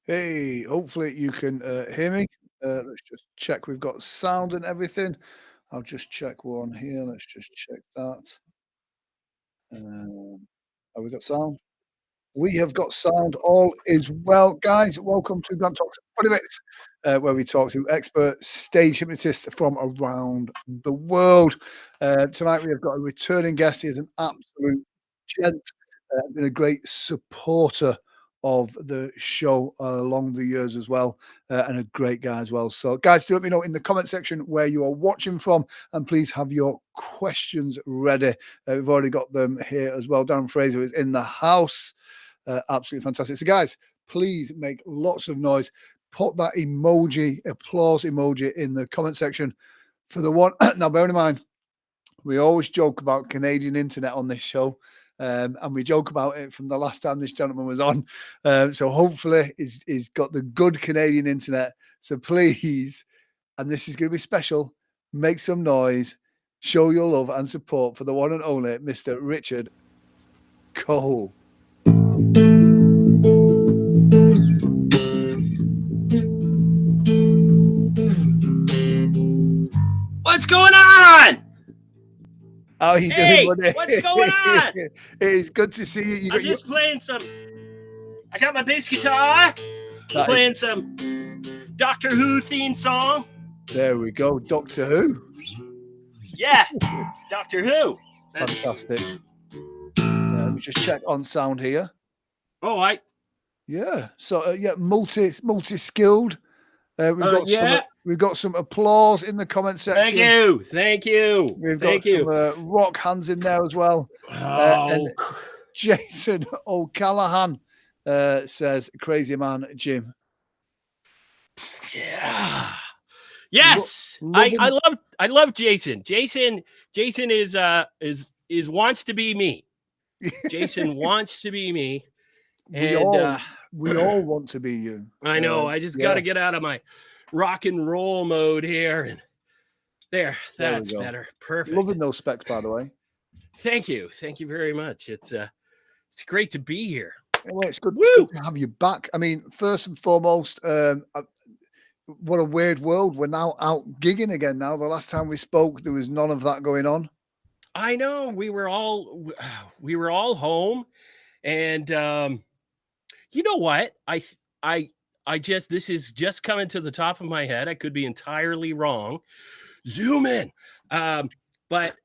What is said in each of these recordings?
Hey, hopefully you can hear me. Let's just check we've got sound and everything. I'll just check one here. Let's just check that. Have we got sound? We have got sound. All is well, guys. Welcome to Grant Talks 20 Minutes, where we talk to expert stage hypnotists from around the world. Tonight we have got a returning guest. He is an absolute gent, been a great supporter of the show along the years as well, and a great guy as well. So, guys, do let me know in the comment section where you are watching from, and please have your questions ready. We've already got them here as well. Darren Fraser is in the house. Absolutely fantastic. So, guys, please make lots of noise. Put that emoji, applause emoji in the comment section for the one. Now, bear in mind, we always joke about Canadian internet on this show. And we joke about it from the last time this gentleman was on. So hopefully he's got the good Canadian internet. So please, and this is going to be special, make some noise, show your love and support for the one and only Mr. Richard Cole. What's going on? How are you Hey, doing, buddy? what's going on? It's good to see you. I'm just playing some. I got my bass guitar. I'm playing some Doctor Who theme song. There we go, Doctor Who. Yeah, Doctor Who. Fantastic. Let me just check on sound here. Oh, yeah. So yeah, multi-skilled. We've got some applause in the comment section. Thank you. We've got some rock hands in there as well. And Jason O'Callaghan says, "Crazy man, Jim." Yeah. Yes, I love Jason. Jason is wants to be me. Jason wants to be me. We all want to be you. I know. I just got to get out of my rock and roll mode here, and that's better. Perfect. Loving those specs, by the way. Thank you very much. It's great to be here. Well, it's good to have you back. I mean, first and foremost, what a weird world. We're now out gigging again. Now, the last time we spoke, there was none of that going on. I know. We were all home, and you know what? I just, this is just coming to the top of my head. I could be entirely wrong. Zoom in. But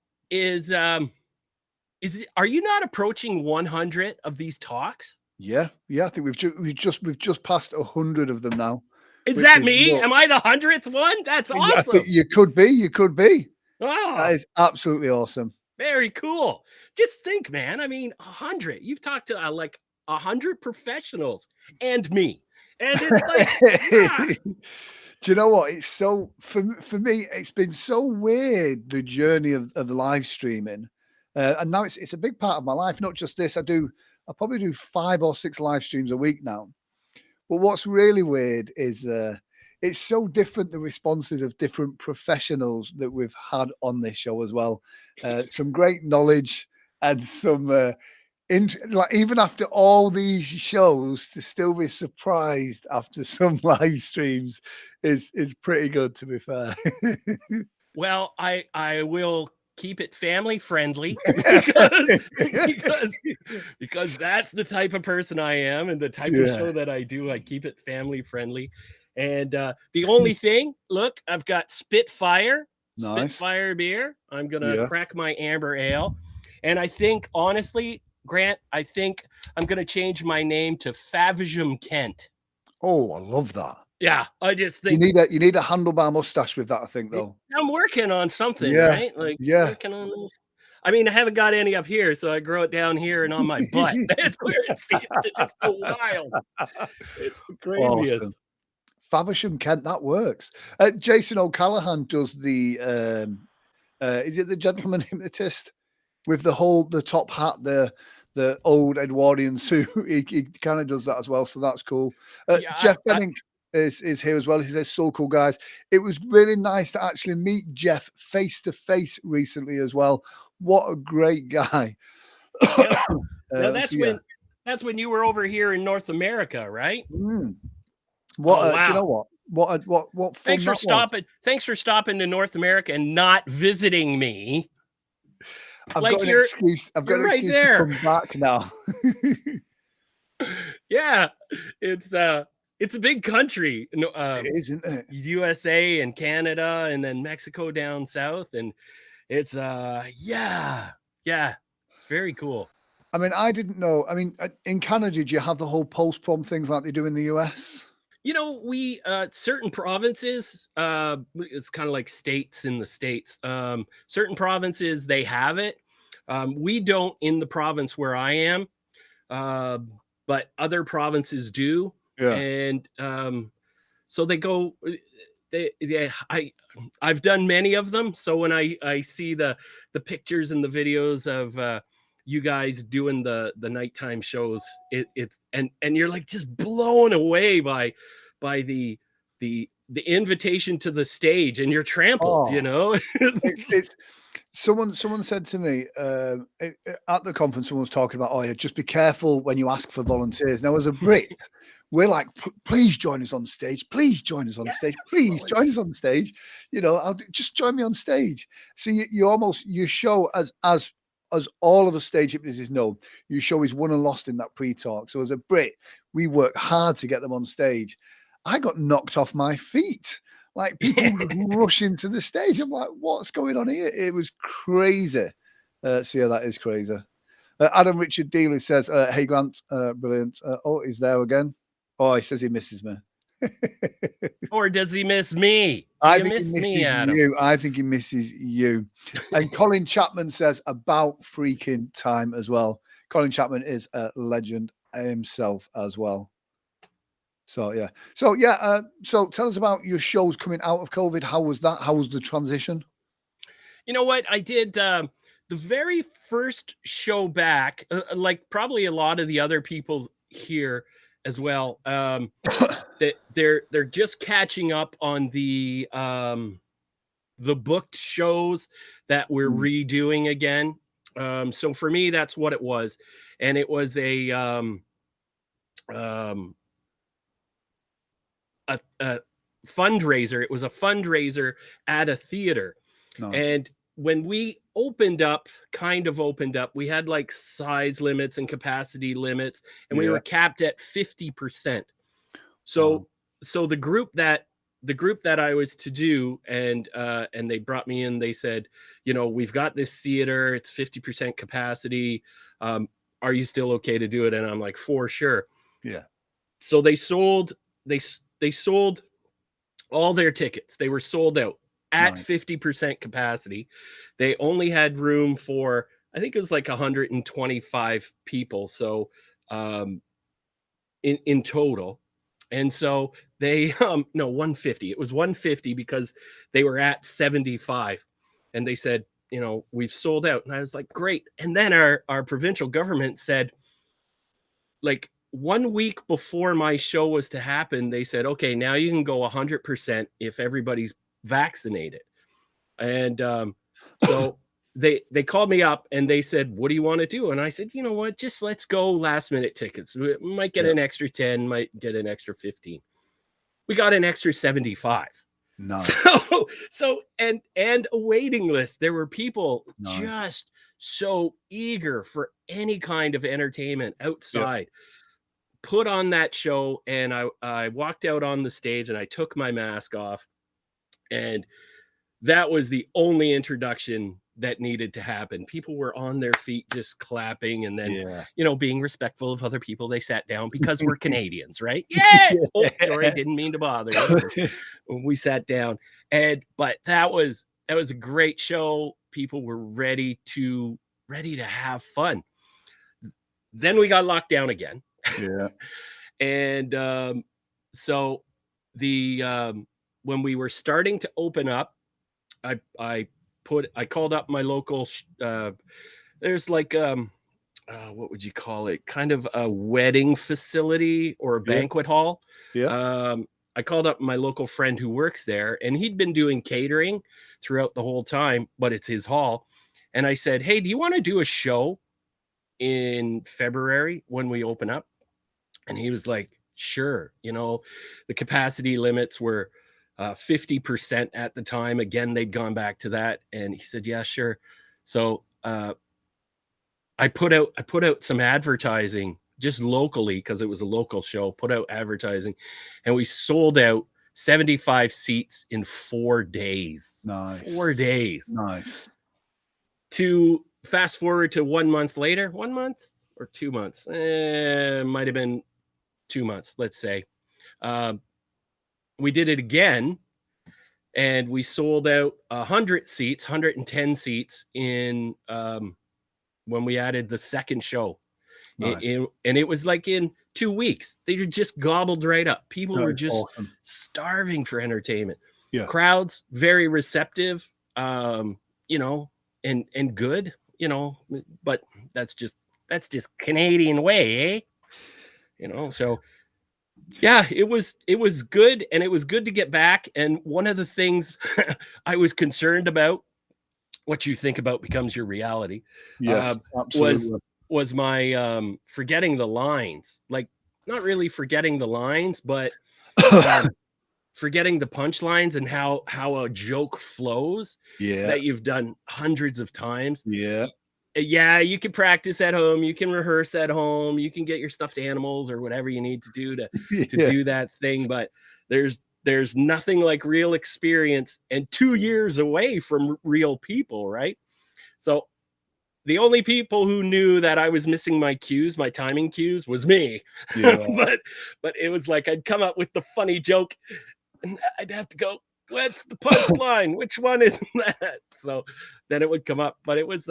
are you not approaching 100 of these talks? Yeah. I think we've just passed 100 of them now. Is that me? Am I the 100th one? That's awesome. I think you could be. Oh, that is absolutely awesome. Very cool. Just think, man. I mean, 100. You've talked to like 100 professionals and me. And it's like, do you know what? It's so for me, it's been so weird, the journey of live streaming. And now it's a big part of my life, not just this. I probably do 5 or 6 live streams a week now. But what's really weird is it's so different, the responses of different professionals that we've had on this show as well. Some great knowledge and some like, even after all these shows, to still be surprised after some live streams is pretty good, to be fair. Well, I will keep it family friendly because that's the type of person I am, and the type of show that I do. I keep it family friendly. And the only thing, look, I've got Spitfire beer. I'm gonna crack my amber ale, and I think, honestly, Grant, I think I'm gonna change my name to Faversham Kent. Oh, I love that. Yeah, I just think you need a handlebar mustache with that, I think, though. I'm working on something, right? Like, working on this. I mean, I haven't got any up here, so I grow it down here and on my butt. That's where it seems to just go wild. It's the craziest. Awesome. Faversham Kent, that works. Jason O'Callaghan does the is it the gentleman hypnotist with the top hat, the old Edwardian suit? He kind of does that as well, so that's cool. Jeff Benning is here as well. He says, "So cool, guys. It was really nice to actually meet Jeff face to face recently as well. What a great guy." Now that's when you were over here in North America, right? What Oh do you wow. know what fun Thanks for that was? stopping. Thanks for stopping to North America and not visiting me. I've got Like an excuse. I've got you're an right excuse to there. come back now. Yeah, it's a big country. No, It is, isn't it? USA and Canada, and then Mexico down south, and it's yeah, yeah, it's very cool. I mean, I didn't know. I mean, in Canada, did you have the whole post-prom things like they do in the US? You know, we certain provinces, it's kind of like states in the states. Certain provinces they have it. We don't in the province where I am, uh, but other provinces do, Yeah. and so they go. I've done many of them. So when I see the pictures and the videos of you guys doing the nighttime shows, it's and you're like just blown away by the invitation to the stage, and you're trampled, you Oh, know. it's someone said to me at the conference. Someone was talking about, oh yeah, just be careful when you ask for volunteers. Now, as a Brit, we're like, please join us on stage. Please join us on stage. Please join us on stage. You know, just join me on stage. So you almost your show as all of us stage hypnotists know, your show is won and lost in that pre-talk. So as a Brit, we work hard to get them on stage. I got knocked off my feet. Like people would rush into the stage. I'm like, what's going on here? It was crazy. So yeah, that is crazy. Adam Richard Dealey says, hey Grant, brilliant. Oh, he's there again. Oh, he says he misses me. Or does he miss me? Do I you think he miss me, misses Adam? you. I think he misses you. And Colin Chapman says about freaking time as well. Colin Chapman is a legend himself as well. So yeah. So tell us about your shows coming out of COVID. How was that? How was the transition? You know what? I did the very first show back, like probably a lot of the other people here as well. That they're just catching up on the booked shows that we're redoing again. So for me, that's what it was, and it was um, a fundraiser. It was a fundraiser at a theater. Nice. And when we kind of opened up, we had like size limits and capacity limits, and we were capped at 50%. So Wow. so the group that I was to do, and they brought me in, they said, you know, we've got this theater, it's 50% capacity. Are you still okay to do it? And I'm like, for sure. Yeah. So they sold all their tickets. They were sold out at Nice. 50% capacity. They only had room for, I think it was like 125 people. So in total. And so they no 150. It was 150 because they were at 75. And they said, you know, we've sold out. And I was like, great. And then our provincial government said, like 1 week before my show was to happen, they said, okay, now you can go 100% if everybody's vaccinated. And so they called me up and they said, what do you want to do? And I said, you know what, just let's go last minute tickets. We might get an extra 10, might get an extra 15. We got an extra 75. Nice. So and a waiting list. There were people Nice. just so eager for any kind of entertainment outside. Put on that show, and I walked out on the stage and I took my mask off, and that was the only introduction that needed to happen. People were on their feet just clapping, and then you know, being respectful of other people, they sat down because we're Canadians, right? Yeah. Oh, sorry, didn't mean to bother you. We sat down, but that was a great show. People were ready to have fun. Then we got locked down again. Yeah. And so when we were starting to open up, I called up my local there's like what would you call it, kind of a wedding facility or a banquet hall. I called up my local friend who works there, and he'd been doing catering throughout the whole time, but it's his hall. And I said, hey, do you want to do a show in February when we open up? And he was like, sure. You know, the capacity limits were 50% at the time. Again, they'd gone back to that. And he said, yeah, sure. So I put out some advertising just locally, because it was a local show, put out advertising, and we sold out 75 seats in 4 days. Nice. 4 days. Nice. To fast forward to 1 month later, 1 month or 2 months, might have been 2 months, let's say. We did it again, and we sold out 100 seats, 110 seats in when we added the second show. Nice. And it was like in 2 weeks, they were just gobbled right up. People were just starving for entertainment. Yeah. Crowds very receptive, you know, and good, you know, but that's just Canadian way, eh? You know, so yeah, it was good, and it was good to get back. And one of the things I was concerned about, what you think about becomes your reality. Yes, absolutely. Was my forgetting the lines. Like, not really forgetting the lines, but forgetting the punchlines and how a joke flows. Yeah, that you've done hundreds of times. Yeah. Yeah, you can practice at home, you can rehearse at home, you can get your stuffed animals or whatever you need to do to do that thing, but there's nothing like real experience, and 2 years away from real people, right? So the only people who knew that I was missing my cues, my timing cues, was me. Yeah. but it was like I'd come up with the funny joke, and I'd have to go, what's the punchline? Which one is that? So then it would come up, but it was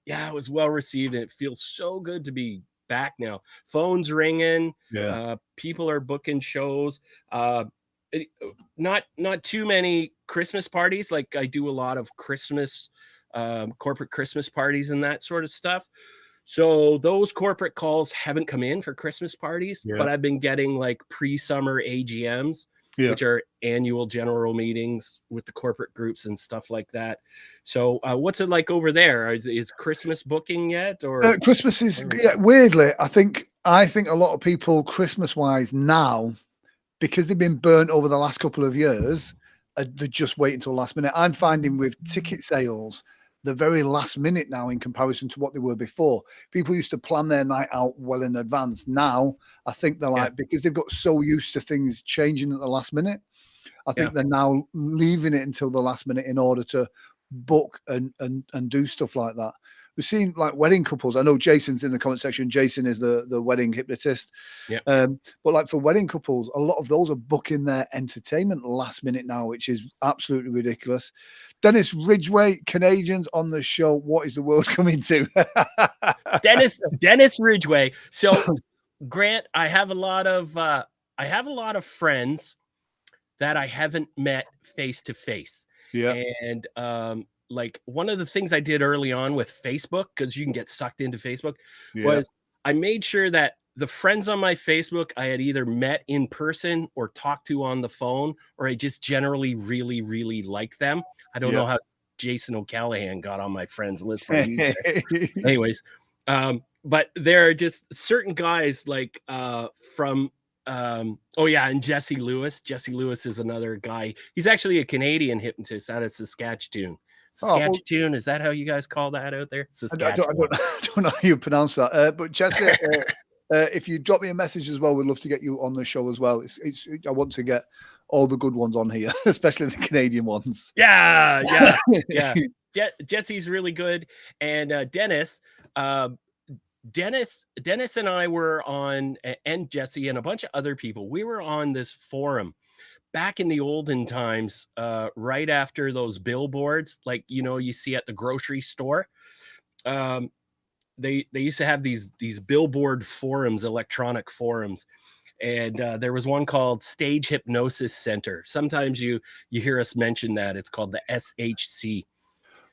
yeah, it was well received, and it feels so good to be back now. Phones ringing, yeah. People are booking shows. Not too many Christmas parties. Like, I do a lot of Christmas, corporate Christmas parties and that sort of stuff. So those corporate calls haven't come in for Christmas parties, yeah. But I've been getting like pre-summer AGMs, yeah. Which are annual general meetings with the corporate groups and stuff like that. So what's it like over there? Is Christmas booking yet? Or Christmas is, yeah, weirdly, I think a lot of people Christmas wise now, because they've been burnt over the last couple of years, they just wait until last minute. I'm finding with ticket sales, the very last minute now in comparison to what they were before. People used to plan their night out well in advance. Now, I think they're like, yeah. Because they've got so used to things changing at the last minute, I think they're now leaving it until the last minute in order to book and do stuff like that. We've seen like wedding couples. I know Jason's in the comment section. Jason is the wedding hypnotist. Yeah. But like for wedding couples, a lot of those are booking their entertainment last minute now, which is absolutely ridiculous. Dennis Ridgway, Canadians on the show. What is the world coming to? Dennis Ridgway. So Grant, I have a lot of friends that I haven't met face to face. Yeah. And like, one of the things I did early on with Facebook, because you can get sucked into Facebook, was I made sure that the friends on my Facebook I had either met in person or talked to on the phone, or I just generally really, really like them. I don't know how Jason O'Callahan got on my friends list. Anyways, but there are just certain guys like from oh yeah, and Jesse Lewis. Jesse Lewis is another guy. He's actually a Canadian hypnotist out of Saskatchewan. Saskatchewan, is that how you guys call that out there? Saskatchewan. I don't know how you pronounce that. But Jesse, if you drop me a message as well, we'd love to get you on the show as well. I want to get all the good ones on here, especially the Canadian ones. Yeah. Jesse's really good, and Dennis and I were on, and Jesse and a bunch of other people. We were on this forum back in the olden times, right after those billboards, like, you know, you see at the grocery store. They used to have these billboard forums, electronic forums, and there was one called Stage Hypnosis Center. Sometimes you hear us mention that. It's called the SHC.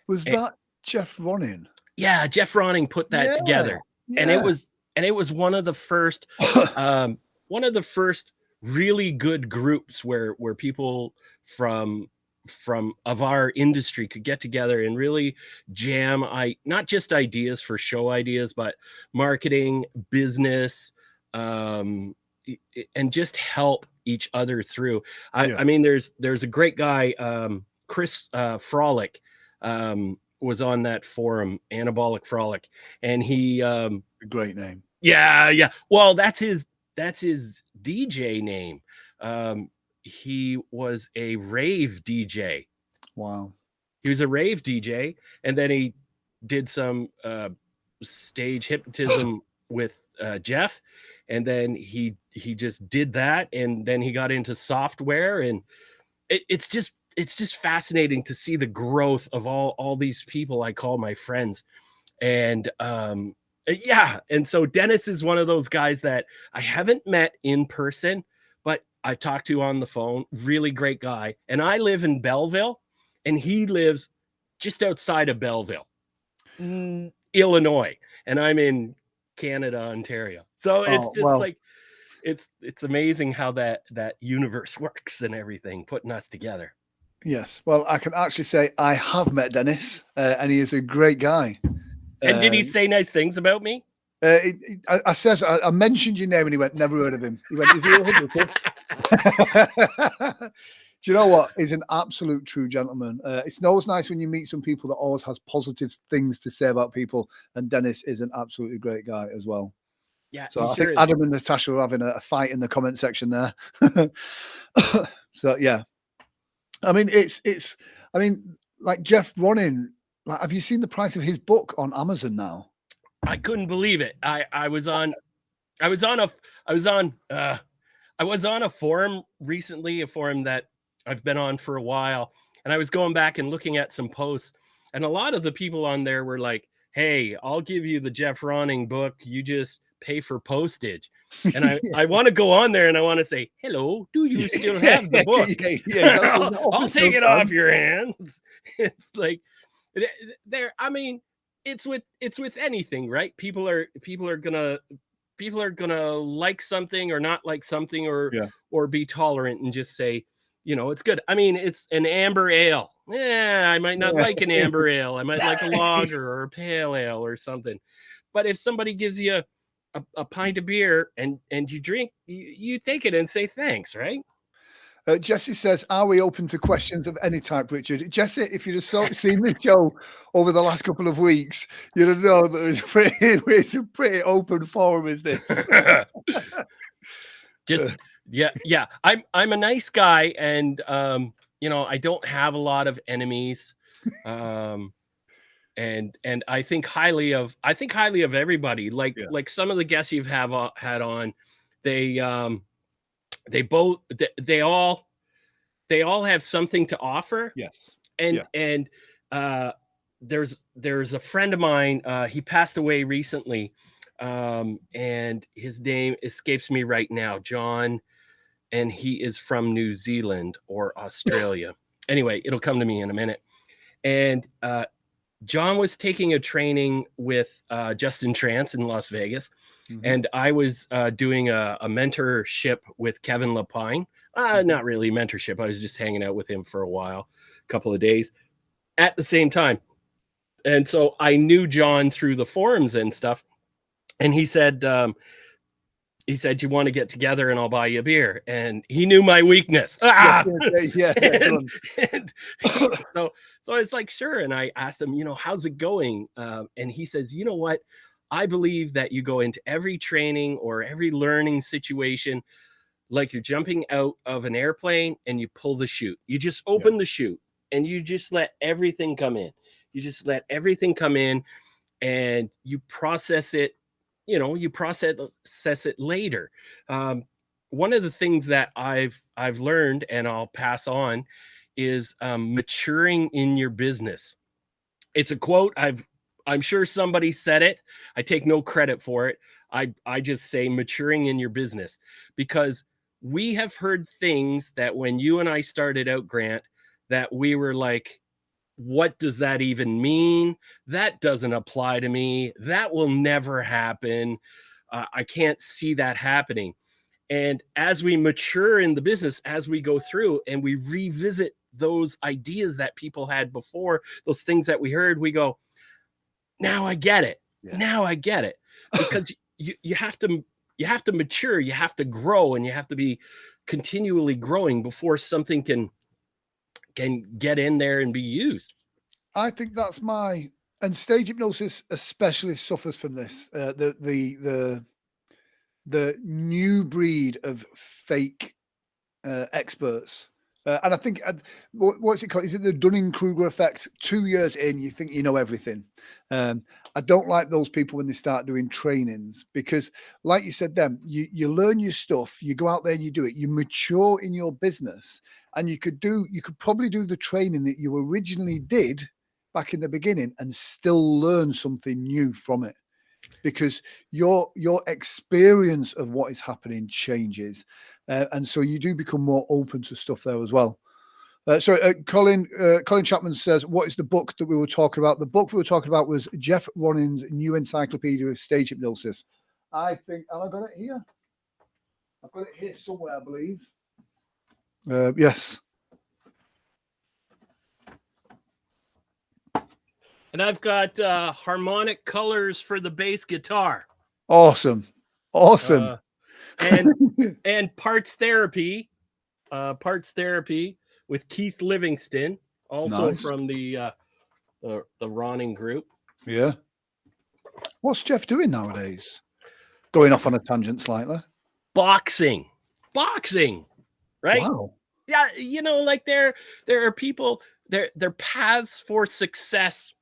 Was that Jeff Ronning? Yeah, Jeff Ronning put that together, and it was one of the first really good groups where people from of our industry could get together and really jam not just ideas for show ideas, but marketing, business, just help each other through. I mean, there's a great guy, Chris Frolic, was on that forum, Anabolic Frolic, and he a great name. Yeah. Well, that's his DJ name. He was a rave DJ. Wow. He was a rave DJ, and then he did some stage hypnotism with Jeff, and then he just did that, and then he got into software, and it's just fascinating to see the growth of all these people I call my friends. And yeah, and so Dennis is one of those guys that I haven't met in person, but I've talked to on the phone. Really great guy. And I live in Belleville, and he lives just outside of Belleville, Illinois, and I'm in Canada, Ontario. So it's just like it's amazing how that universe works and everything, putting us together. Yes. Well, I can actually say I have met Dennis, and he is a great guy. And did he say nice things about me? I mentioned your name, and he went, "Never heard of him." He went, "Is he a hypnotist?" Do you know what? He's an absolute true gentleman. It's always nice when you meet some people that always has positive things to say about people, and Dennis is an absolutely great guy as well. Yeah. So I think Adam and Natasha are having a fight in the comment section there. So yeah, I mean, I mean, like Jeff Ronin. Like, have you seen the price of his book on Amazon now? I couldn't believe it. I was on a forum recently, a forum that I've been on for a while, and I was going back and looking at some posts, and a lot of the people on there were like, "Hey, I'll give you the Jeff Ronin book. You just pay for postage." And I want to go on there and I want to say, "Hello, do you still have the book?" I'll take it off your hands. It's like there. I mean, it's with anything, right? People are gonna like something or not like something, or be tolerant and just say, it's good. I mean, it's an amber ale. Yeah, I might not like an amber ale. I might like a lager or a pale ale or something. But if somebody gives you a pint of beer and you drink, you take it and say thanks, right? Jesse says, "Are we open to questions of any type, Richard?" Jesse, if you'd have seen the show over the last couple of weeks, you'd have known that it's a pretty open forum, is this? Yeah. I'm a nice guy, and I don't have a lot of enemies. And I think highly of everybody. Like some of the guests you've had on, they all have something to offer. Yes. And there's a friend of mine, he passed away recently, and his name escapes me right now, John, and he is from New Zealand or Australia. Anyway, it'll come to me in a minute. And John was taking a training with Justin Trance in Las Vegas. Mm-hmm. And I was doing a mentorship with Kevin Lapine. Not really mentorship. I was just hanging out with him for a while, a couple of days at the same time. And so I knew John through the forums and stuff. And he said, "You want to get together and I'll buy you a beer." And he knew my weakness. Yeah. And so I was like, sure. And I asked him, how's it going? And he says, "You know what? I believe that you go into every training or every learning situation like you're jumping out of an airplane and you pull the chute. You just open the chute and you just let everything come in. You just let everything come in and you process it. You process it later." One of the things that I've learned, and I'll pass on, is maturing in your business. It's a quote. I'm sure somebody said it. I take no credit for it. I just say maturing in your business, because we have heard things that when you and I started out, Grant, that we were like, what does that even mean? That doesn't apply to me. That will never happen. I can't see that happening. And as we mature in the business, as we go through and we revisit those ideas that people had before, those things that we heard, we go, now I get it. Yeah. Now I get it. Because you have to mature, you have to grow, and you have to be continually growing before something can get in there and be used. I think that's and stage hypnosis especially suffers from this. The new breed of fake experts. And I think, what's it called? Is it the Dunning-Kruger Effect? 2 years in, you think you know everything. I don't like those people when they start doing trainings, because, like you said, you learn your stuff, you go out there and you do it, you mature in your business, and you could probably do the training that you originally did back in the beginning and still learn something new from it, because your experience of what is happening changes, and so you do become more open to stuff there as well. Colin Chapman says, what is the book that we were talking about? The book we were talking about was Jeff Ronin's New Encyclopedia of Stage Hypnosis. I think, and I've got it here. I've got it here somewhere, I believe. Yes. And I've got harmonic colors for the bass guitar. Awesome. And parts therapy with Keith Livingston, also nice. From the Ronning group. Yeah. What's Jeff doing nowadays? Going off on a tangent slightly. Boxing, right? Wow. Yeah, you know, like there are people, their paths for success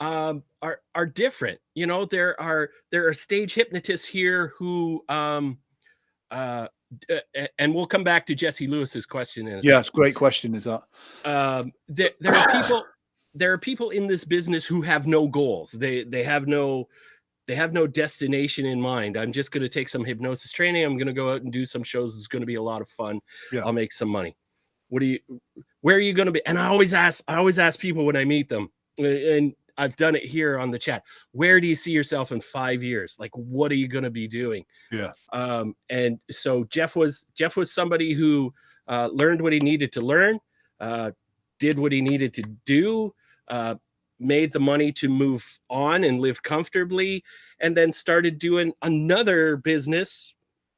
are different. You know, there are stage hypnotists here who and we'll come back to Jesse Lewis's question in a yes, great question is that. There are people in this business who have no goals. They have no destination in mind. I'm just going to take some hypnosis training. I'm going to go out and do some shows. It's going to be a lot of fun. Yeah. I'll make some money. Where are you going to be? And I always ask people when I meet them, and I've done it here on the chat, where do you see yourself in 5 years? Like, what are you going to be doing? Yeah. And so Jeff was somebody who learned what he needed to learn, did what he needed to do, made the money to move on and live comfortably, and then started doing another business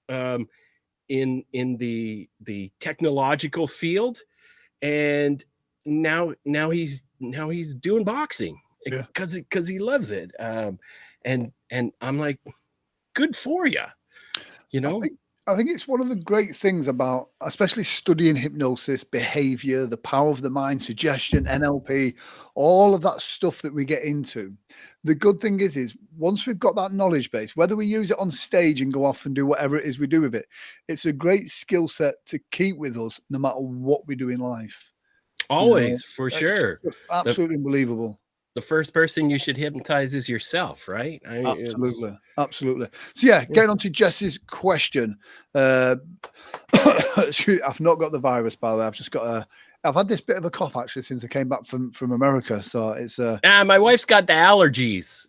in the technological field. And now he's doing boxing. Yeah. Because he loves it. And I'm like, good for you. You know, I think it's one of the great things about, especially studying hypnosis, behavior, the power of the mind, suggestion, NLP, all of that stuff that we get into. The good thing is once we've got that knowledge base, whether we use it on stage and go off and do whatever it is we do with it, it's a great skill set to keep with us no matter what we do in life. Always, for sure. Absolutely unbelievable. The first person you should hypnotize is yourself, right? Absolutely. So yeah, getting on to Jess's question. I've not got the virus, by the way. I've had this bit of a cough actually since I came back from America. So it's my wife's got the allergies.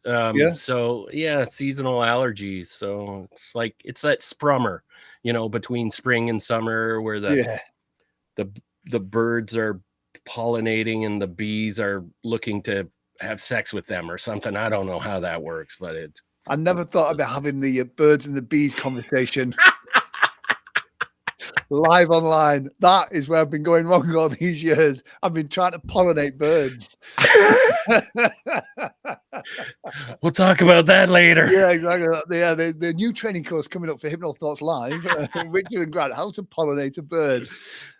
So yeah, seasonal allergies. So it's that sprummer, you know, between spring and summer where the birds are pollinating and the bees are looking to have sex with them or something. I don't know how that works, but I never thought about having the birds and the bees conversation live online. That is where I've been going wrong all these years. I've been trying to pollinate birds. We'll talk about that later. Yeah, exactly. Yeah, the new training course coming up for Hypno Thoughts Live, Richard and Grant, how to pollinate a bird.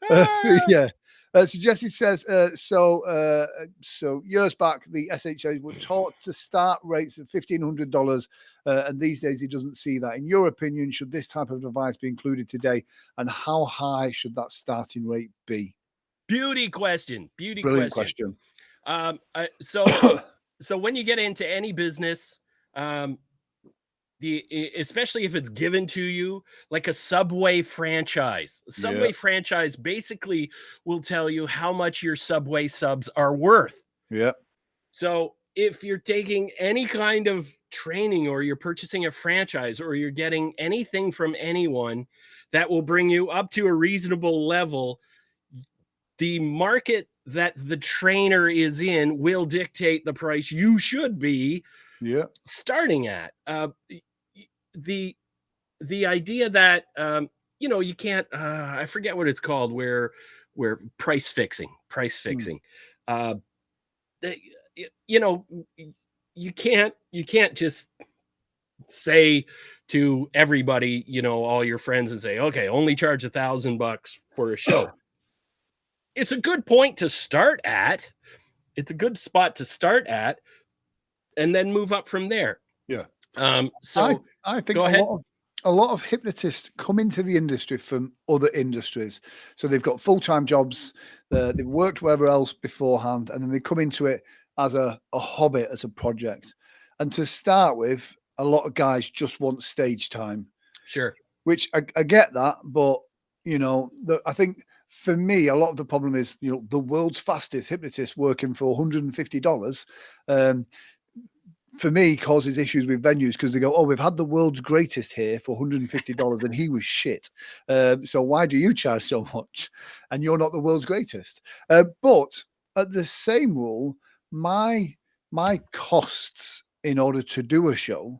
So yeah. So Jesse says, so years back, the SHAs were taught to start rates of $1,500, and these days he doesn't see that. In your opinion, should this type of advice be included today, and how high should that starting rate be? Beauty question. Brilliant question. So when you get into any business, especially if it's given to you, like a Subway franchise. Subway franchise basically will tell you how much your Subway subs are worth. Yeah. So if you're taking any kind of training, or you're purchasing a franchise, or you're getting anything from anyone that will bring you up to a reasonable level, the market that the trainer is in will dictate the price you should be starting at. the idea that, you can't, I forget what it's called, where price fixing, uh, they, you know, you can't just say to everybody, all your friends and say, okay, only charge $1,000 for a show. It's a good point to start at. It's a good spot to start at, and then move up from there. Yeah. So I think go ahead. a lot of hypnotists come into the industry from other industries. So they've got full-time jobs, they've worked wherever else beforehand, and then they come into it as a hobby, as a project. And to start with, a lot of guys just want stage time. Sure. Which I get that, but I think for me, a lot of the problem is, the world's fastest hypnotist working for $150. For me, causes issues with venues because they go, oh, we've had the world's greatest here for $150 and he was shit. So why do you charge so much? And you're not the world's greatest. But at the same rule, my costs in order to do a show,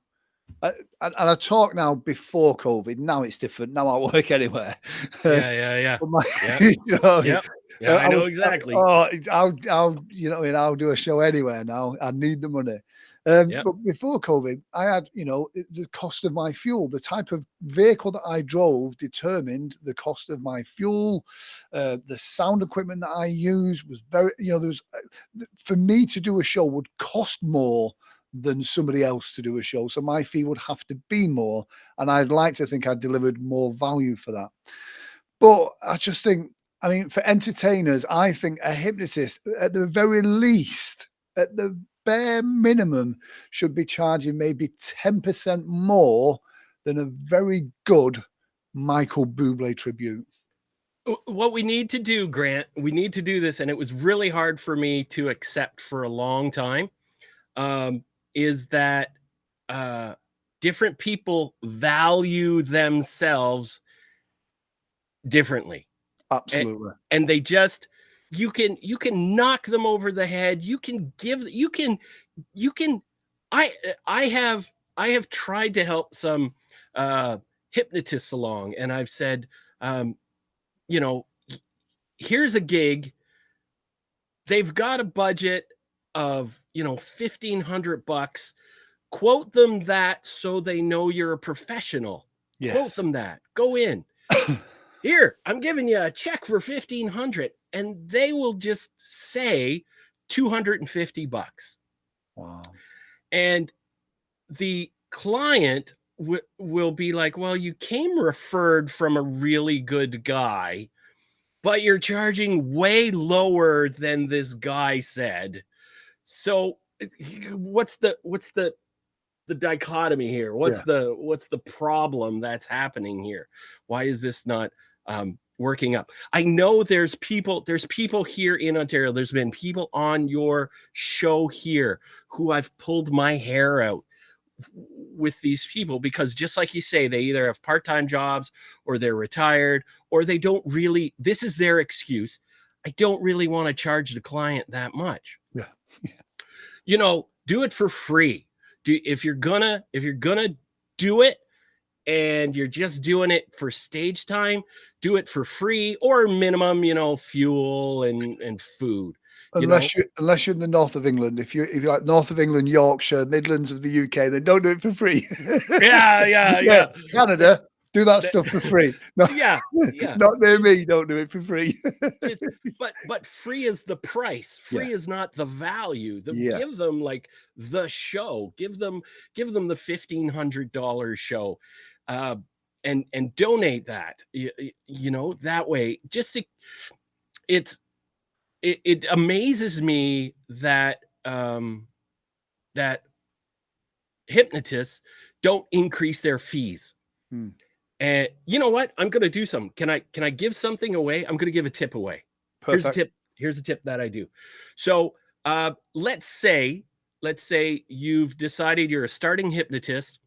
and I talk now before COVID. Now it's different. Now I work anywhere. Yeah. I know exactly. I'll do a show anywhere now. I need the money. But before COVID, I had, the cost of my fuel. The type of vehicle that I drove determined the cost of my fuel. The sound equipment that I use was very, for me to do a show would cost more than somebody else to do a show. So my fee would have to be more. And I'd like to think I delivered more value for that. But I just think, for entertainers, I think a hypnotist, at the very least, at the bare minimum, should be charging maybe 10% more than a very good Michael Bublé tribute. What we need to do, Grant, we need to do this, and it was really hard for me to accept for a long time, is that different people value themselves differently. Absolutely. And they just, you can knock them over the head. I have tried to help some hypnotists along, and I've said, here's a gig. They've got a budget of, $1,500. Quote them that so they know you're a professional. Yes. Quote them that. Go in. Here, I'm giving you a check for $1,500, and they will just say $250. Wow. And the client will be like, well, you came referred from a really good guy, but you're charging way lower than this guy said. So what's the dichotomy here? What's the problem that's happening here? Why is this not working up? I know there's people here in Ontario. There's been people on your show here who I've pulled my hair out with these people, because just like you say, they either have part-time jobs or they're retired, or they don't really, this is their excuse. I don't really want to charge the client that much. Yeah. Do it for free. If you're gonna do it and you're just doing it for stage time, do it for free, or minimum, fuel and food. Unless you're in the north of England. If you're like north of England, Yorkshire, Midlands of the UK, then don't do it for free. Yeah. Canada, do that stuff for free. No, yeah. Not near me. Don't do it for free. but free is the price. Free is not the value. Give them like the show. Give them the $1,500 show, and donate that. That way. Just it amazes me that that hypnotists don't increase their fees. And you know what? I'm going to do something. Can I give something away? I'm going to give a tip away. Perfect. Here's a tip that I do. So let's say you've decided you're a starting hypnotist,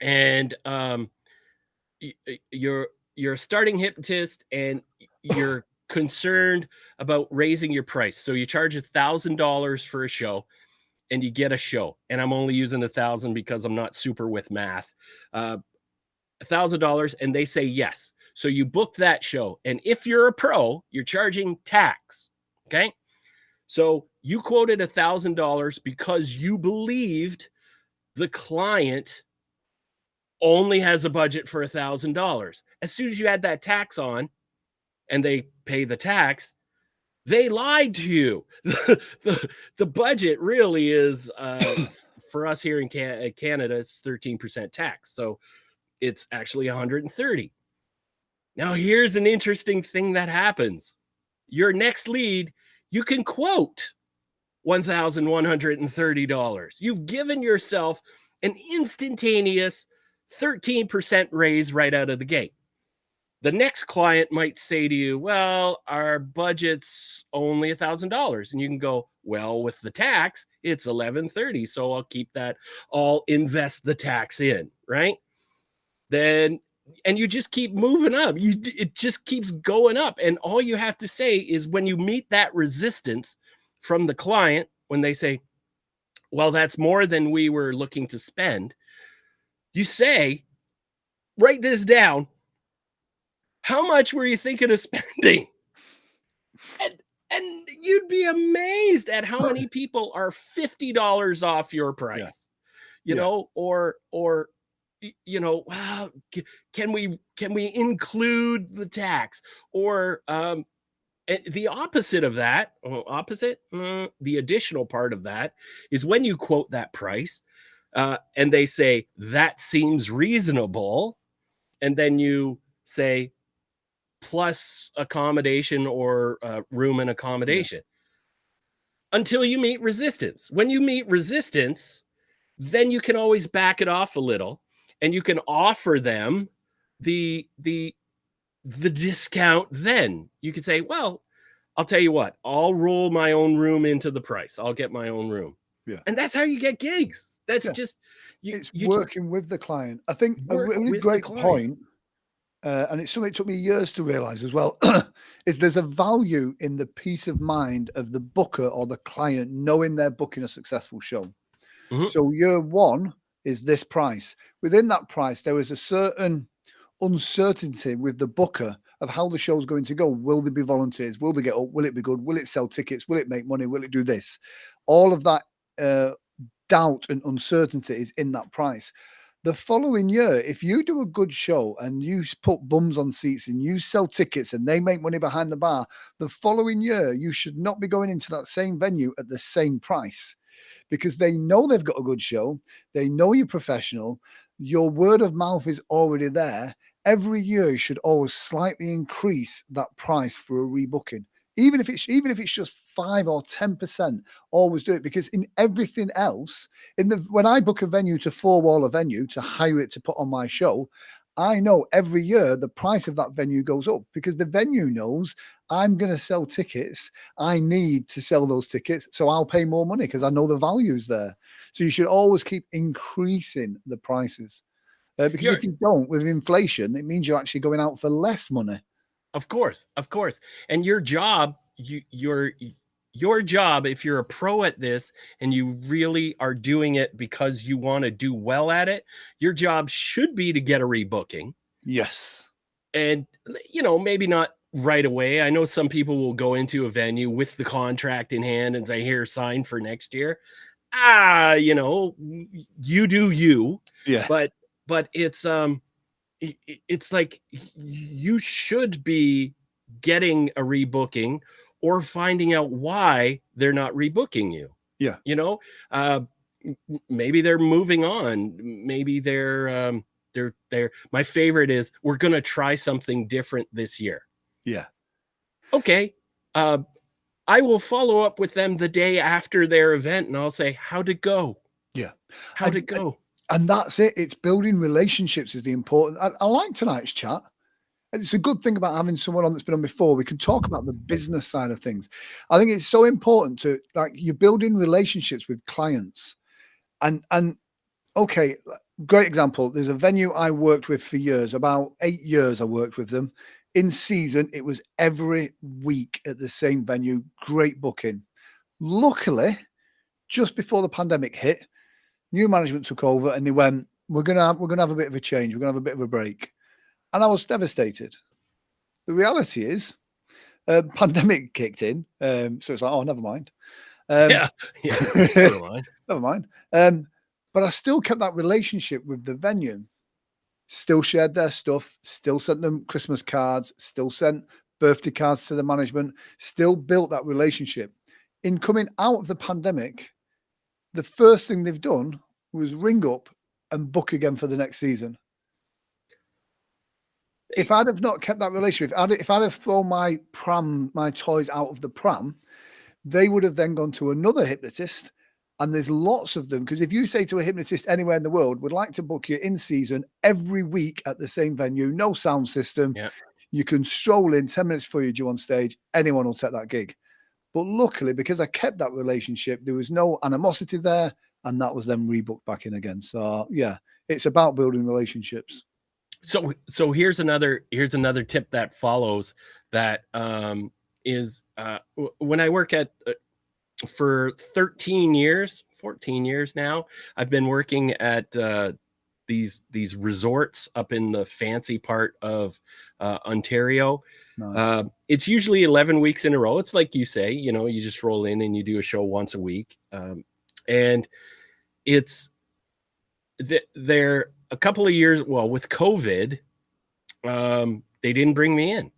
and you're a starting hypnotist, and you're concerned about raising your price. So you charge $1,000 for a show, and you get a show. And I'm only using 1,000 because I'm not super with math. $1,000 and they say yes. So you book that show. And if you're a pro, you're charging tax. Okay. So you quoted $1,000 because you believed the client only has a budget for $1,000. As soon as you add that tax on and they pay the tax, they lied to you. The budget really is, for us here in Canada, it's 13% tax. So it's actually 130. Now, here's an interesting thing that happens. Your next lead, you can quote $1,130. You've given yourself an instantaneous 13% raise right out of the gate. The next client might say to you, well, our budget's only $1,000. And you can go, well, with the tax, it's $1,130. So I'll keep that. I'll invest the tax in, right? Then, and you just keep moving up. It just keeps going up. And all you have to say is when you meet that resistance from the client, when they say, well, that's more than we were looking to spend, you say, write this down. How much were you thinking of spending? And you'd be amazed at how many people are $50 off your price, you know, or, you know, wow, can we include the tax? Or the opposite of that, the additional part of that is when you quote that price and they say, that seems reasonable. And then you say, plus accommodation or room and accommodation until you meet resistance. When you meet resistance, then you can always back it off a little and you can offer them the discount. Then you can say, well, I'll tell you what, I'll roll my own room into the price. I'll get my own room. Yeah. And that's how you get gigs. That's just, it's working with the client. I think a really great point. And it's something it took me years to realize as well, is there's a value in the peace of mind of the booker or the client knowing they're booking a successful show. So year one is this price. Within that price, there is a certain uncertainty with the booker of how the show's going to go. Will there be volunteers? Will they get up? Will it be good? Will it sell tickets? Will it make money? Will it do this? All of that doubt and uncertainty is in that price. The following year, if you do a good show and you put bums on seats and you sell tickets and they make money behind the bar, the following year, you should not be going into that same venue at the same price because they know they've got a good show. They know you're professional. Your word of mouth is already there. Every year, you should always slightly increase that price for a rebooking. Even if it's just 5 or 10%, always do it, because in everything else, when I book a venue to four-wall a venue to hire it to put on my show, I know every year the price of that venue goes up because the venue knows I'm going to sell tickets. I need to sell those tickets, so I'll pay more money because I know the value's there. So you should always keep increasing the prices because if you don't, with inflation, it means you're actually going out for less money. Of course. And your job, your job, if you're a pro at this and you really are doing it because you want to do well at it, your job should be to get a rebooking. Yes. And, you know, maybe not right away. I know some people will go into a venue with the contract in hand and say, here, sign for next year. You know, you do you. Yeah. But it's like you should be getting a rebooking or finding out why they're not rebooking you. Yeah. You know, maybe they're moving on. Maybe they're my favorite is we're going to try something different this year. Yeah. Okay. I will follow up with them the day after their event and I'll say, how'd it go? Yeah. How'd it go? And that's it. It's building relationships is the important. I like tonight's chat. It's a good thing about having someone on that's been on before. We can talk about the business side of things. I think it's so important to, like, you're building relationships with clients. And okay, great example. There's a venue I worked with for years, about 8 years I worked with them. In season, it was every week at the same venue. Great booking. Luckily, just before the pandemic hit, new management took over and they went, we're gonna have a bit of a change. We're gonna have a bit of a break. And I was devastated. The reality is, pandemic kicked in. So it's like, oh, never mind. Yeah, never mind. Never mind. But I still kept that relationship with the venue. Still shared their stuff, still sent them Christmas cards, still sent birthday cards to the management, still built that relationship. In coming out of the pandemic, the first thing they've done was ring up and book again for the next season. If I'd have not kept that relationship, if I'd have thrown my toys out of the pram, they would have then gone to another hypnotist. And there's lots of them, because if you say to a hypnotist anywhere in the world, would like to book you in season every week at the same venue, no sound system, you can stroll in 10 minutes before you're due on stage, anyone will take that gig. But luckily, because I kept that relationship, there was no animosity there, and that was then rebooked back in again. So yeah, it's about building relationships. So here's another tip that follows that is when I work at for 13 years, 14 years now, I've been working at these resorts up in the fancy part of Ontario. Nice. It's usually 11 weeks in a row. It's like you say, you know, you just roll in and you do a show once a week. And it's they're a couple of years, well, with COVID, they didn't bring me in.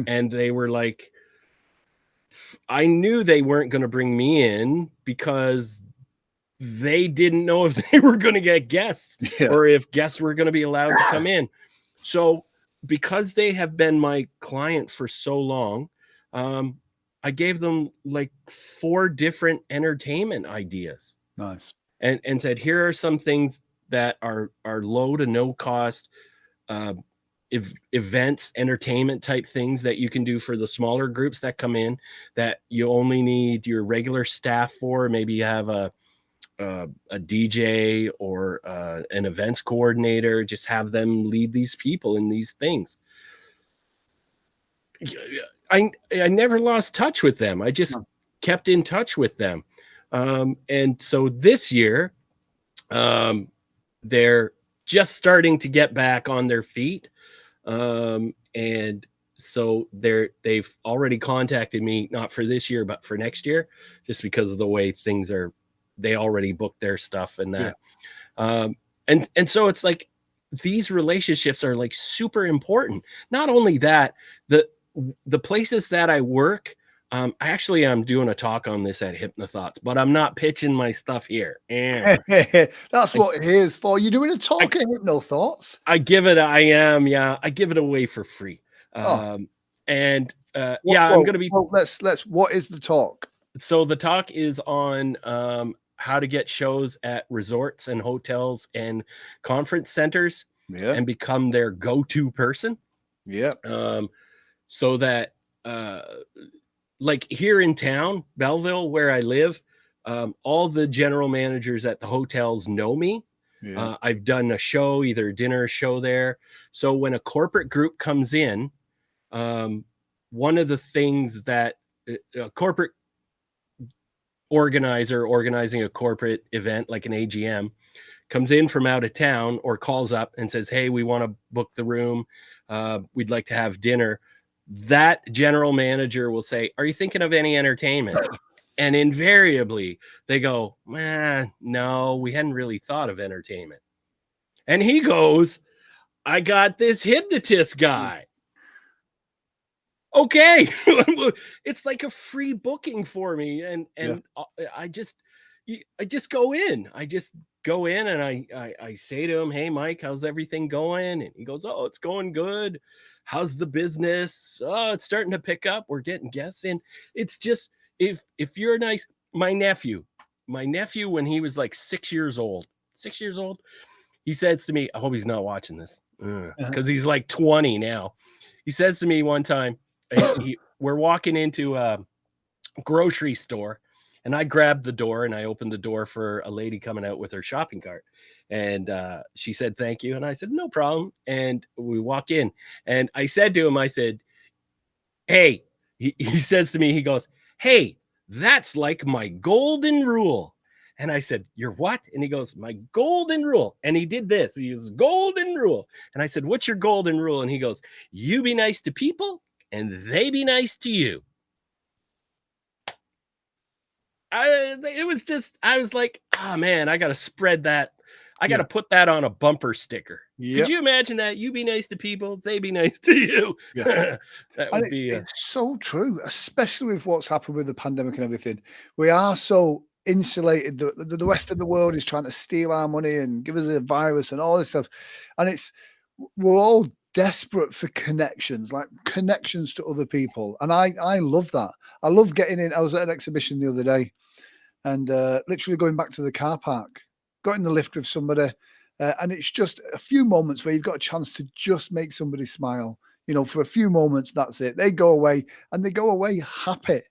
And they were like, I knew they weren't going to bring me in because they didn't know if they were going to get guests or if guests were going to be allowed to come in. So because they have been my client for so long, I gave them like 4 different entertainment ideas. Nice. And said, here are some things that are low to no cost events, entertainment type things that you can do for the smaller groups that come in that you only need your regular staff for. Maybe you have a DJ or an events coordinator, just have them lead these people in these things. I never lost touch with them. I just kept in touch with them. And so this year, they're just starting to get back on their feet. And so they've already contacted me, not for this year, but for next year, just because of the way things are. They already booked their stuff and that. And so it's like, these relationships are like super important. Not only that, the places that I work, I'm doing a talk on this at Hypnothoughts, but I'm not pitching my stuff here. And that's what it is for. You're doing a talk at Hypnothoughts. I give it away for free. I'm going to be. Well, let's. What is the talk? So the talk is on how to get shows at resorts and hotels and conference centers and become their go-to person. So that like here in town, Belleville, where I live, all the general managers at the hotels know me. I've done a show, either a dinner or show there. So when a corporate group comes in, one of the things that a corporate organizer organizing a corporate event like an AGM comes in from out of town or calls up and says, hey, we want to book the room. We'd like to have dinner. That general manager will say, are you thinking of any entertainment? And invariably they go, no, we hadn't really thought of entertainment. And he goes, I got this hypnotist guy. Okay. It's like a free booking for me. And I just go in. I just go in and I say to him, hey, Mike, how's everything going? And he goes, oh, it's going good. How's the business? Oh, it's starting to pick up. We're getting guests in. It's just, if you're nice, my nephew, when he was like 6 years old, he says to me, I hope he's not watching this because he's like 20 now. He says to me one time, we're walking into a grocery store and I grabbed the door and I opened the door for a lady coming out with her shopping cart. And she said, thank you. And I said, no problem. And we walk in and I said to him, I said, hey, he says to me, he goes, hey, that's like my golden rule. And I said, "Your what?" And he goes, "My golden rule." And he did this. He goes, "Golden rule." And I said, "What's your golden rule?" And he goes, "You be nice to people and they be nice to you." It was just, I was like, oh man, I got to spread that. I got to put that on a bumper sticker. Could you imagine that? You be nice to people, they be nice to you. Yeah. That And would be it's so true, especially with what's happened with the pandemic and everything. We are so insulated. The rest of the world is trying to steal our money and give us a virus and all this stuff. And we're all desperate for connections, like connections to other people. And I love that. I love getting in. I was at an exhibition the other day and literally going back to the car park, got in the lift with somebody. And it's just a few moments where you've got a chance to just make somebody smile. You know, for a few moments, that's it. They go away and they go away happy,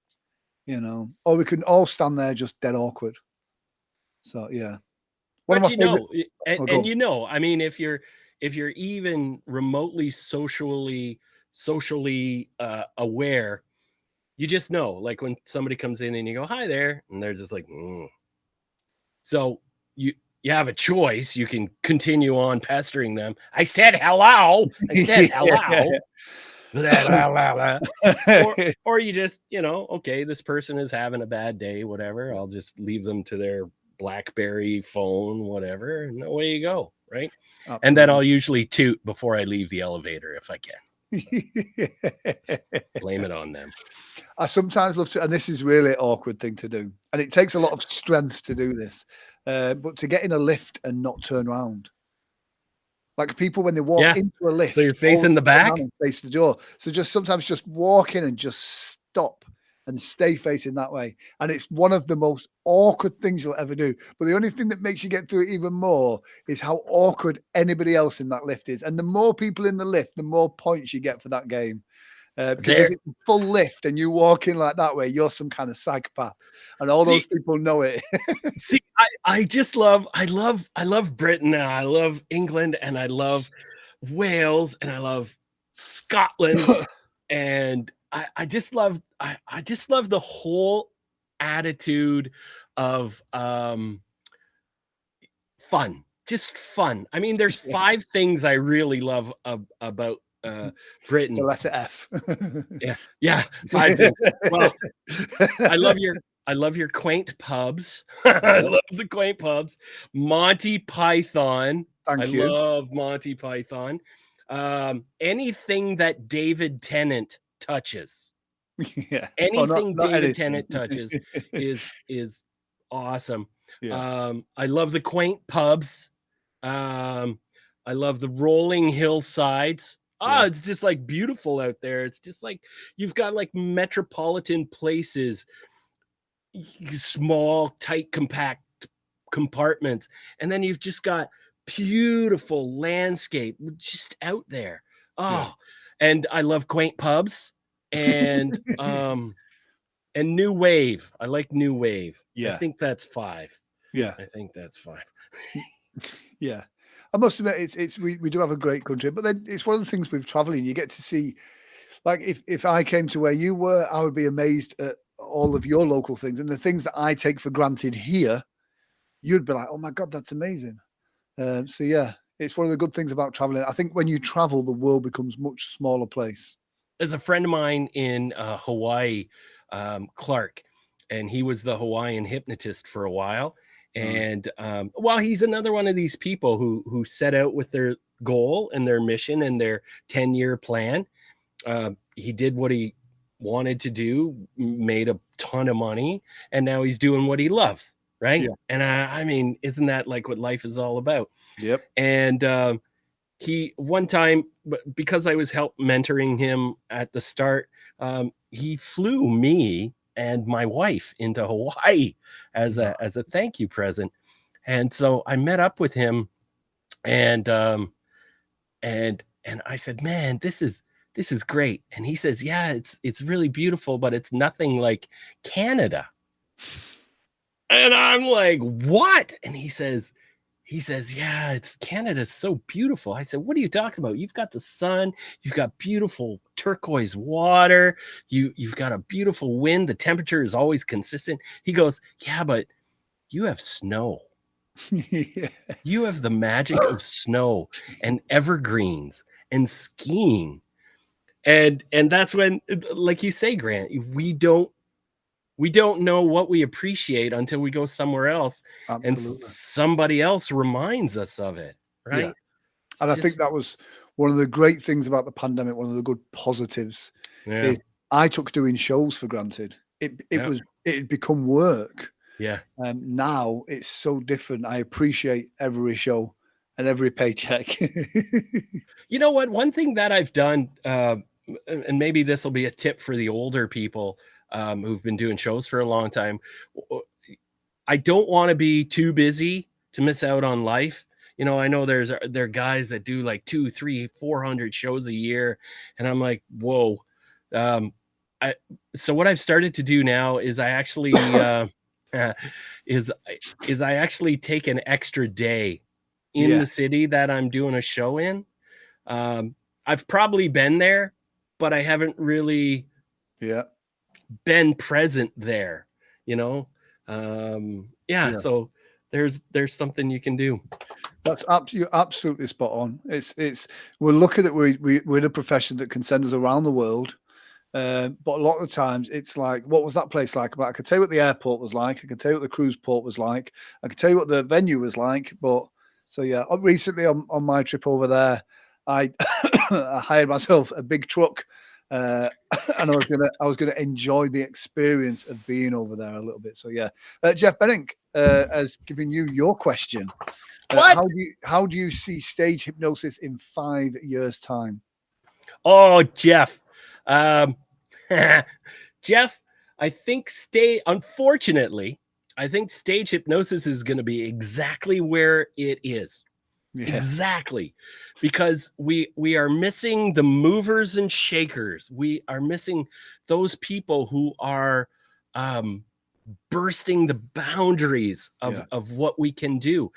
you know, or we can all stand there just dead awkward. So, yeah. But you know, go you know, I mean, if you're even remotely socially aware, you just know, like when somebody comes in and you go, "Hi there," and they're just like, "Mm." So you have a choice. You can continue on pestering them. "I said hello. I said hello." Blah, blah, blah, blah. Or you just, you know, okay, this person is having a bad day, whatever. I'll just leave them to their BlackBerry phone, whatever, and away you go, right? Absolutely. And then I'll usually toot before I leave the elevator if I can. Blame it on them. I sometimes love to, and this is really an awkward thing to do, and it takes a lot of strength to do this, but to get in a lift and not turn around. Like people when they walk into a lift. So you're facing the back? Face the door. So just sometimes just walk in and just stop and stay facing that way. And it's one of the most awkward things you'll ever do. But the only thing that makes you get through it even more is how awkward anybody else in that lift is. And the more people in the lift, the more points you get for that game. Because if it's a full lift and you walk in like that way, you're some kind of psychopath, and all those people know it. See, I just love, I love Britain, and I love England, and I love Wales, and I love Scotland, and I just love the whole attitude of fun, just fun. I mean, there's 5 things I really love about Britain. The letter F. Yeah, 5 things. Well, I love your quaint pubs. I love the quaint pubs. Monty Python. Thank you. Love Monty Python. Anything that David Tennant touches. Yeah. Anything David Tennant touches is awesome. Yeah. I love the quaint pubs. I love the rolling hillsides. It's just like beautiful out there. It's just like you've got like metropolitan places, small, tight, compact compartments, and then you've just got beautiful landscape just out there. And I love quaint pubs and new wave. I like new wave. I think that's 5. I think that's 5. Yeah. I must admit, we do have a great country, but then it's one of the things with traveling. You get to see, like, if I came to where you were, I would be amazed at all of your local things, and the things that I take for granted here, you'd be like, "Oh my God, that's amazing." So yeah, it's one of the good things about traveling. I think when you travel, the world becomes much smaller place. There's a friend of mine in Hawaii, Clark, and he was the Hawaiian hypnotist for a while. And well, he's another one of these people who set out with their goal and their mission and their 10-year plan. He did what he wanted to do, made a ton of money, and now he's doing what he loves, right? And I mean, isn't that like what life is all about? Yep. And he one time, because I was mentoring him at the start, he flew me and my wife into Hawaii as a thank you present. And so I met up with him and I said, "Man, this is great." And he says, "Yeah, it's really beautiful, but it's nothing like Canada." And I'm like, "What?" And he says, "Yeah, Canada's so beautiful." I said, "What are you talking about? You've got the sun, you've got beautiful turquoise water, you've got a beautiful wind, the temperature is always consistent." He goes, "Yeah, but you have snow. Yeah. You have the magic of snow and evergreens and skiing. And that's when, like you say, Grant, we don't know what we appreciate until we go somewhere else and Absolutely. somebody else reminds us of it, Yeah. right? It's And I think just, that was one of the great things about the pandemic. One of the good positives yeah, is I took doing shows for granted. It yeah, had become work. yeah. Now it's so different. I appreciate every show and every paycheck. You know what? One thing that I've done, and maybe this will be a tip for the older people who've been doing shows for a long time. I don't want to be too busy to miss out on life. You know, I know there are guys that do like 2, 3, 400 shows a year, and I'm like, whoa. Um, so what I've started to do now is I actually uh, is I actually take an extra day in Yeah. the city that I'm doing a show in. I've probably been there, but I haven't really Yeah. been present there, you know? Yeah, Yeah. so there's something you can do. That's you're absolutely spot on. It's we're lucky that we're in a profession that can send us around the world. But a lot of the times it's like, what was that place like? But I can tell you what the airport was like. I can tell you what the cruise port was like. I can tell you what the venue was like. But so yeah, recently on my trip over there, I I hired myself a big truck, and I was gonna enjoy the experience of being over there a little bit. So yeah, Jeff Benink has given you your question. What? How do you see stage hypnosis in 5 years' time? Oh, Jeff. Um, Jeff, unfortunately, I think stage hypnosis is going to be exactly where it is. Yeah, Exactly. Because we are missing the movers and shakers. We are missing those people who are bursting the boundaries yeah, of what we can do,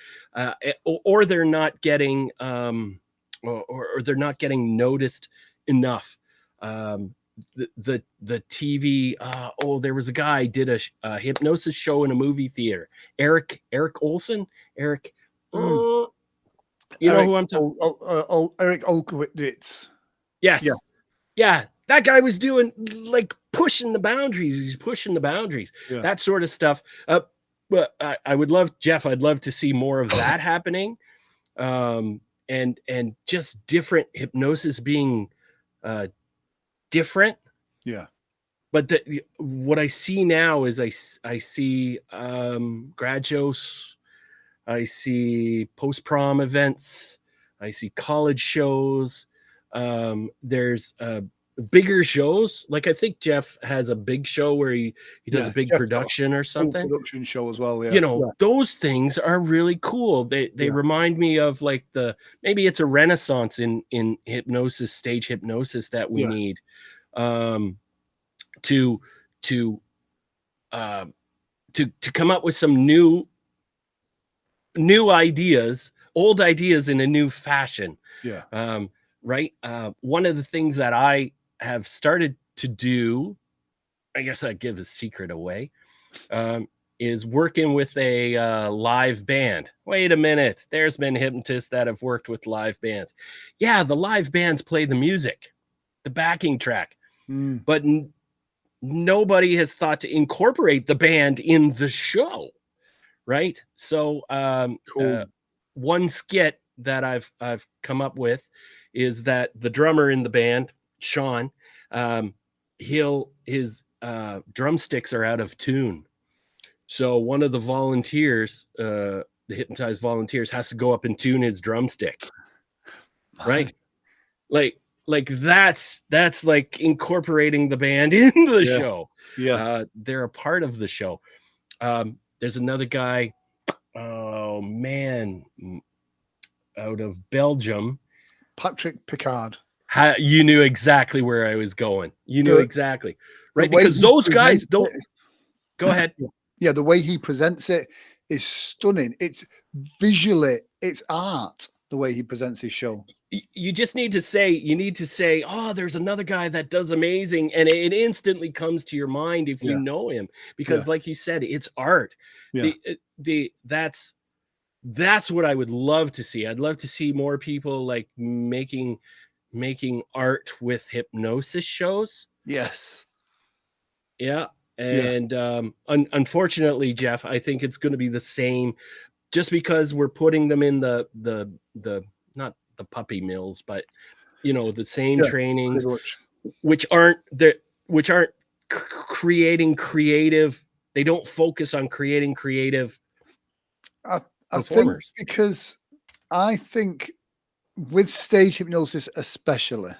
or they're not getting or they're not getting noticed enough. The TV. Oh, there was a guy did a hypnosis show in a movie theater. Eric Olson. Eric. mm. You know who I'm talking? Eric Olkowitz. Yeah, Yes. Yeah. That guy was doing like pushing the boundaries. He's pushing the boundaries. yeah, That sort of stuff. But I would love, Jeff, I'd love to see more of that happening. And just different hypnosis being different. yeah, But what I see now is I see grad shows, I see post-prom events, I see college shows. There's bigger shows. Like I think Jeff has a big show where he does yeah. a big Jeff's got a production or full something. production show as well. Yeah, You know, yeah, those things are really cool. They yeah, remind me of like maybe it's a renaissance in hypnosis, stage hypnosis that we yeah, need to to uh, to come up with some new ideas, old ideas in a new fashion. yeah, Right. One of the things that I have started to do, I guess I give a secret away, is working with a live band. Wait a minute. There's been hypnotists that have worked with live bands. Yeah, the live bands play the music, the backing track, mm. but nobody has thought to incorporate the band in the show. Right. So Cool. one skit that I've come up with is that the drummer in the band, Sean, his drumsticks are out of tune. So one of the volunteers, the hypnotized volunteers, has to go up and tune his drumstick. Right. Like that's like incorporating the band in the Yeah, show. yeah. They're a part of the show. There's another guy, oh man, out of Belgium. Patrick Picard. You knew exactly where I was going. You knew The exactly, the right? way Because he those guys presents don't. it, Go ahead. yeah, the way he presents it is stunning. It's visually, it's art. The way he presents his show. you just need to say, oh, there's another guy that does amazing, and it instantly comes to your mind if you know him, because like you said, it's art. That's what I would love to see. I'd love to see more people like making art with hypnosis shows. Yes. Yeah. And unfortunately, Jeff, I think it's going to be the same, just because we're putting them in the not the puppy mills, but the same trainings, which aren't creating creative. They don't focus on creating creative performers. Because I think with stage hypnosis especially,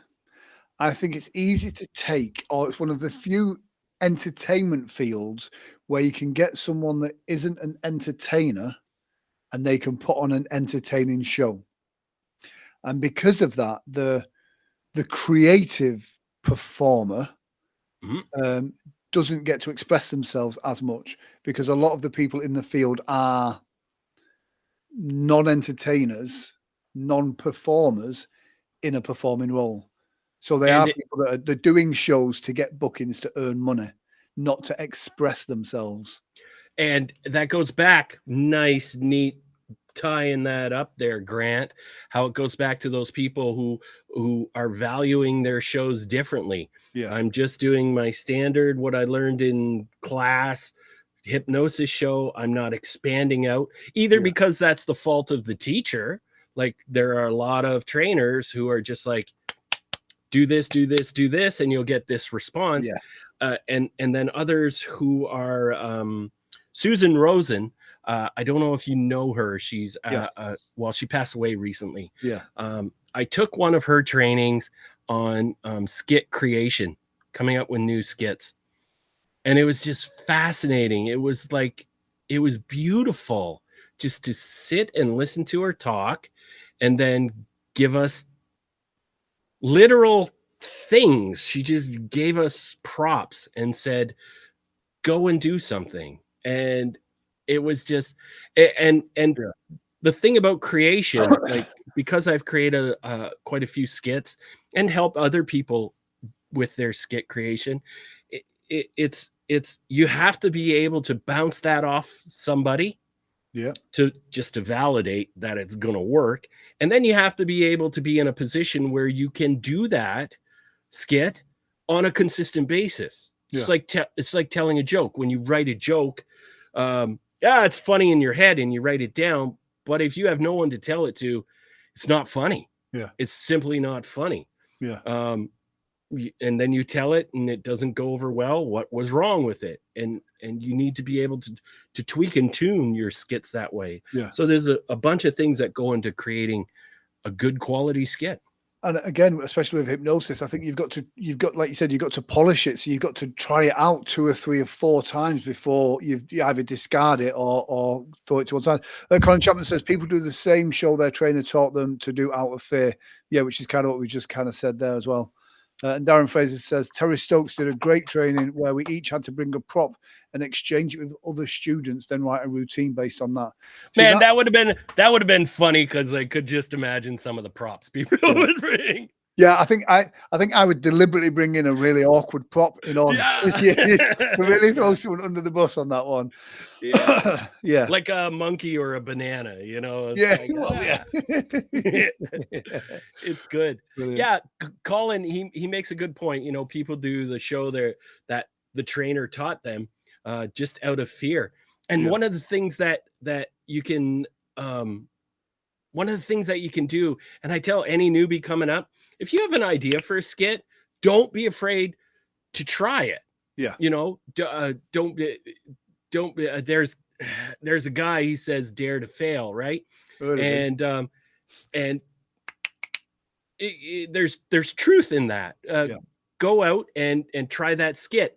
I think it's easy to take, or it's one of the few entertainment fields where you can get someone that isn't an entertainer and they can put on an entertaining show. And because of that, the creative performer doesn't get to express themselves as much, because a lot of the people in the field are non-entertainers, non-performers in a performing role. So they are people that they're doing shows to get bookings to earn money, not to express themselves. And that goes back, nice, neat tying that up there, Grant, how it goes back to those people who are valuing their shows differently. I'm just doing my standard, what I learned in class, hypnosis show. I'm not expanding out, either because that's the fault of the teacher. Like, there are a lot of trainers who are just like, do this, do this, do this, and you'll get this response. And then others who are Susan Rosen. I don't know if you know her. She's well, she passed away recently. I took one of her trainings on skit creation, coming up with new skits, and it was just fascinating. It was beautiful just to sit and listen to her talk, and then give us literal things. She just gave us props and said, go and do something. And it was just, and the thing about creation, like, because I've created quite a few skits and help other people with their skit creation, it's you have to be able to bounce that off somebody to validate that it's going to work. And then you have to be able to be in a position where you can do that skit on a consistent basis. It's like telling a joke. When you write a joke, it's funny in your head and you write it down, but if you have no one to tell it to, it's not funny. It's simply not funny. And then you tell it and it doesn't go over well. What was wrong with it? And you need to be able to tweak and tune your skits that way. So there's a bunch of things that go into creating a good quality skit. And again, especially with hypnosis, I think you've got, like you said, you've got to polish it. So you've got to try it out 2 or 3 or 4 times before you either discard it or throw it to one side. Colin Chapman says people do the same show their trainer taught them to do out of fear. Yeah, which is kind of what we just kind of said there as well. And Darren Fraser says Terry Stokes did a great training where we each had to bring a prop and exchange it with other students, then write a routine based on that. Man, that would have been funny, because I could just imagine some of the props people would bring. Yeah, I think I would deliberately bring in a really awkward prop in order to really throw someone under the bus on that one. Yeah, like a monkey or a banana, It's good. Brilliant. Yeah, Colin, he makes a good point. People do the show there that the trainer taught them just out of fear. And one of the things that you can do, and I tell any newbie coming up, if you have an idea for a skit, don't be afraid to try it. Don't there's a guy, he says, dare to fail, right? And there's truth in that. Go out and try that skit.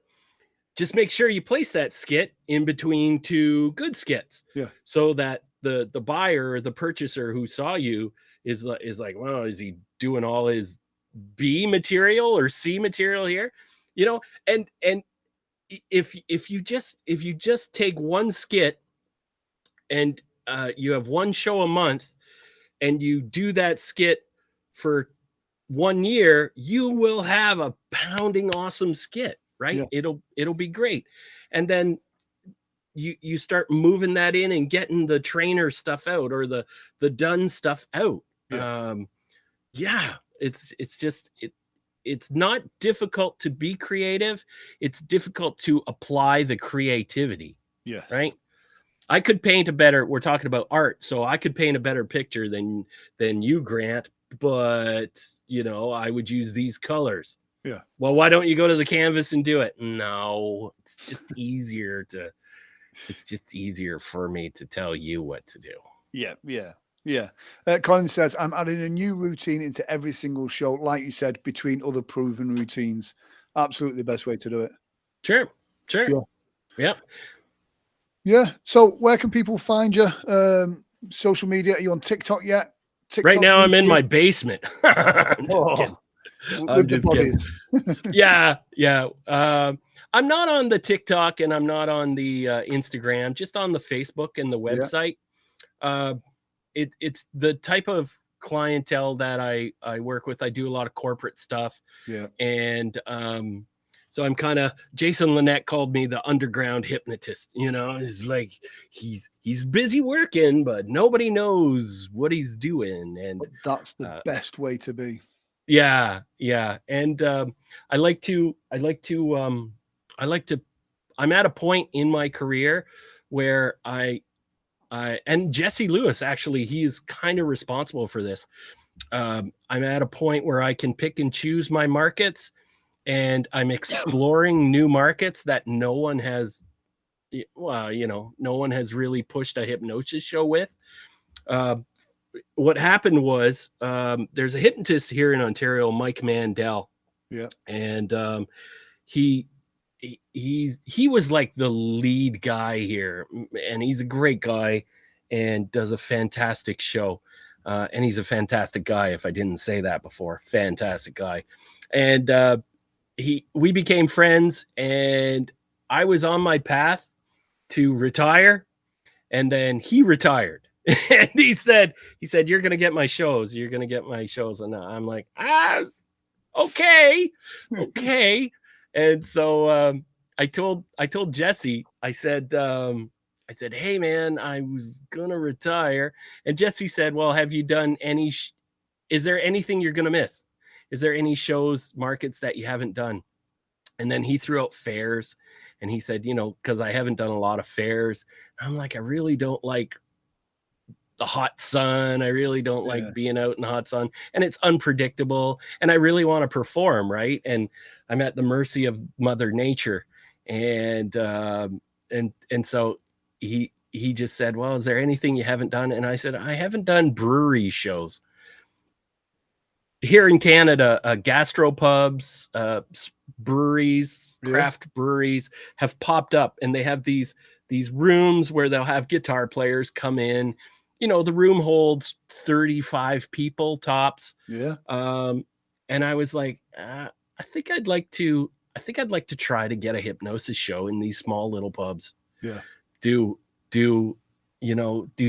Just make sure you place that skit in between 2 good skits, so that the buyer or the purchaser who saw you is like, well, is he doing all his B material or C material here? And if you just take one skit and you have one show a month and you do that skit for 1 year, you will have a pounding awesome skit, right? Yeah. It'll be great. And then you start moving that in and getting the trainer stuff out, or the done stuff out. Yeah. Yeah, it's just it's not difficult to be creative. It's difficult to apply the creativity. Yes. Right. I could paint a better, we're talking about art, so I could paint a better picture than you, Grant, but you know, I would use these colors. Yeah. Well, why don't you go to the canvas and do it? No, it's just easier for me to tell you what to do. Yeah. Yeah. Yeah. Colin says, I'm adding a new routine into every single show, like you said, between other proven routines. Absolutely the best way to do it. Sure. Yeah. Yep. Yeah. So where can people find you? Social media? Are you on TikTok yet? TikTok, right now, I'm in my basement. I'm just kidding. Yeah. I'm not on the TikTok, and I'm not on the Instagram, just on the Facebook and the website. Yeah. It's the type of clientele that I work with. I do a lot of corporate stuff. Yeah. And so I'm kind of, Jason Linett called me the underground hypnotist. You know, it's like he's busy working, but nobody knows what he's doing. And but that's the best way to be. Yeah. And I'm at a point in my career where and Jesse Lewis, actually, he's kind of responsible for this. I'm at a point where I can pick and choose my markets, and I'm exploring new markets that no one has really pushed a hypnosis show with. What happened was, there's a hypnotist here in Ontario, Mike Mandel. Yeah. And he was like the lead guy here, and he's a great guy and does a fantastic show. And he's a fantastic guy. If I didn't say that before, fantastic guy. And we became friends, and I was on my path to retire, and then he retired. And he said, you're going to get my shows. You're going to get my shows. And I'm like, okay. And so I told Jesse, I said, hey man, I was going to retire. And Jesse said, well, have you done any, is there anything you're going to miss? Is there any shows, markets that you haven't done? And then he threw out fairs, and he said, cause I haven't done a lot of fairs. And I'm like, I really don't like the hot sun. I really don't like being out in the hot sun, and it's unpredictable, and I really want to perform, right? And I'm at the mercy of Mother Nature. And so he just said, well, is there anything you haven't done? And I said, I haven't done brewery shows. Here in Canada, gastropubs, breweries, craft breweries have popped up, and they have these rooms where they'll have guitar players come in. The room holds 35 people tops. Yeah. And I was like, I think I'd like to try to get a hypnosis show in these small little pubs. Yeah. Do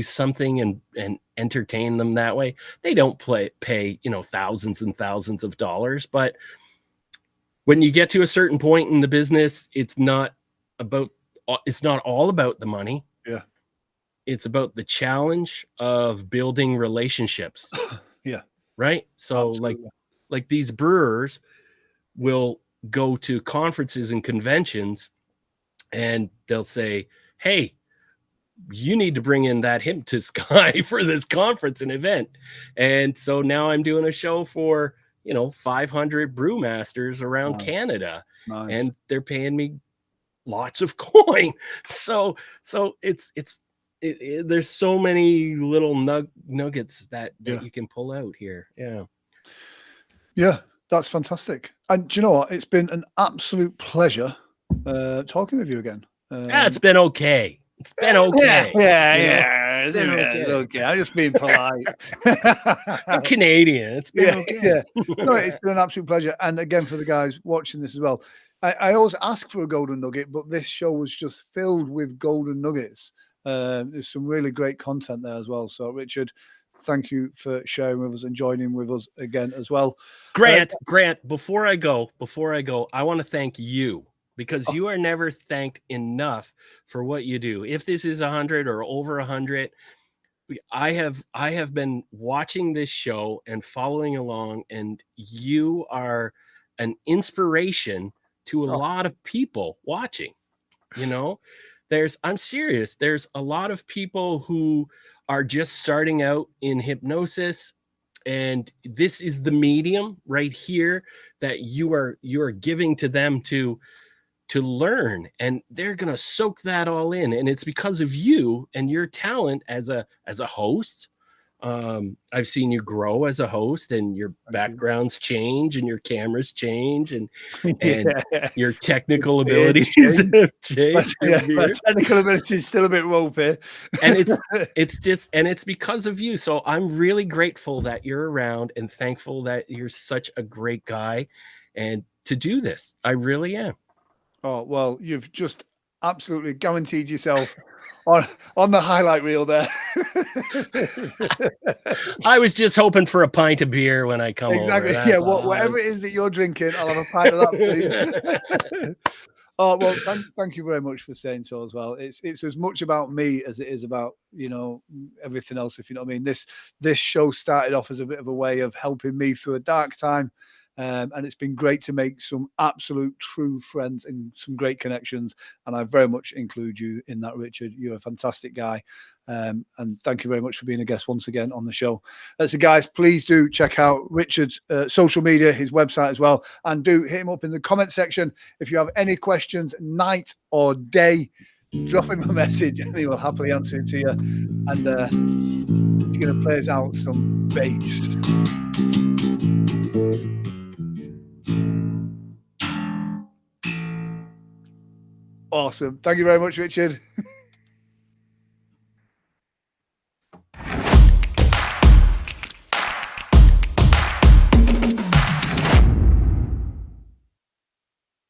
something and entertain them that way. They don't pay, thousands and thousands of dollars, but when you get to a certain point in the business, it's not all about the money. Yeah. It's about the challenge of building relationships. Yeah. Right. So absolutely. like these brewers will go to conferences and conventions, and they'll say, hey, you need to bring in that hypnotist guy for this conference and event. And so now I'm doing a show for, 500 brewmasters around Canada. Nice. And they're paying me lots of coin. So it's there's so many little nuggets that you can pull out here. Yeah, that's fantastic. And do you know what? It's been an absolute pleasure talking with you again. It's been okay. It's been okay. Yeah. It's okay. I'm just being polite. I'm Canadian. It's been okay. Yeah. No, it's been an absolute pleasure. And again, for the guys watching this as well, I always ask for a golden nugget, but this show was just filled with golden nuggets. There's some really great content there as well. So, Richard, thank you for sharing with us and joining with us again as well. Grant, before I go, I want to thank you, because you are never thanked enough for what you do. If this is 100 or over 100, I have been watching this show and following along, and you are an inspiration to a lot of people watching. You know, I'm serious. There's a lot of people who are just starting out in hypnosis, and this is the medium right here that you are giving to them to learn, and they're going to soak that all in, and it's because of you and your talent as a host. I've seen you grow as a host, and your backgrounds change and your cameras change, and your technical abilities have changed. My technical ability is still a bit ropey. And it's because of you. So I'm really grateful that you're around, and thankful that you're such a great guy and to do this. I really am. Oh, well, you've just absolutely guaranteed yourself on the highlight reel there. I was just hoping for a pint of beer when I come over. Exactly. Yeah, whatever it is that you're drinking, I'll have a pint of that, please. Oh, well, thank you very much for saying so as well. It's as much about me as it is about, everything else, if you know what I mean. This show started off as a bit of a way of helping me through a dark time. And it's been great to make some absolute true friends and some great connections. And I very much include you in that, Richard. You're a fantastic guy. And thank you very much for being a guest once again on the show. So guys, please do check out Richard's social media, his website as well. And do hit him up in the comment section. If you have any questions, night or day, drop him a message and he will happily answer it to you. And he's going to play us out some bass. Awesome. Thank you very much, Richard.